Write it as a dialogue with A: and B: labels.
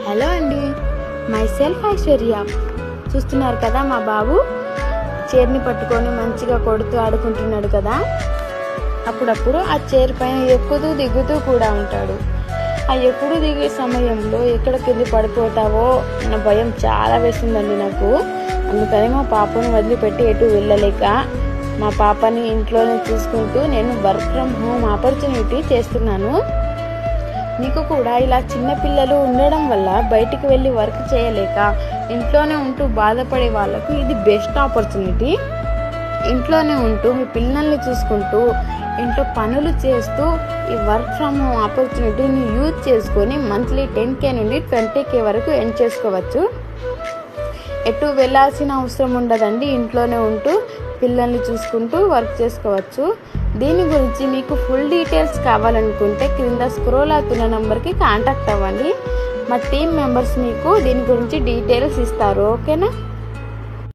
A: Hello అండి, my self Aishwarya. చూస్తున్నారు కదా, మా బాబు చైర్ని పట్టుకొని మంచిగా కొడుతూ ఆడుకుంటున్నాడు కదా. అప్పుడప్పుడు ఆ చైర్ పైన ఎక్కుతూ దిగుతూ కూడా ఉంటాడు. ఆ ఎక్కుడు దిగే సమయంలో ఎక్కడికి వెళ్ళి పడిపోతావో అన్న భయం చాలా వేస్తుందండి నాకు. అందుకని మా పాపను వదిలిపెట్టి ఎటు వెళ్ళలేక మా పాపని ఇంట్లోనే చూసుకుంటూ నేను వర్క్ ఫ్రమ్ హోమ్ ఆపర్చునిటీ చేస్తున్నాను. మీకు కూడా ఇలా చిన్న పిల్లలు ఉండడం వల్ల బయటికి వెళ్ళి వర్క్ చేయలేక ఇంట్లోనే ఉంటూ బాధపడే వాళ్ళకు ఇది బెస్ట్ ఆపర్చునిటీ. ఇంట్లోనే ఉంటూ మీ పిల్లల్ని చూసుకుంటూ ఇంట్లో పనులు చేస్తూ ఈ వర్క్ ఫ్రమ్ హోమ్ ఆపర్చునిటీని యూజ్ చేసుకొని మంత్లీ 10K నుండి 20K వరకు ఎర్న్ చేసుకోవచ్చు. ఎటు వెళ్ళాల్సిన అవసరం ఉండదండి. ఇంట్లోనే ఉంటూ పిల్లల్ని చూసుకుంటూ వర్క్ చేసుకోవచ్చు. దీని గురించి మీకు ఫుల్ డీటెయిల్స్ కావాలనుకుంటే క్రింద స్క్రోల్ అవుతున్న నెంబర్కి కాంటాక్ట్ అవ్వండి. మా టీమ్ మెంబర్స్ మీకు దీని గురించి డీటెయిల్స్ ఇస్తారు. ఓకేనా?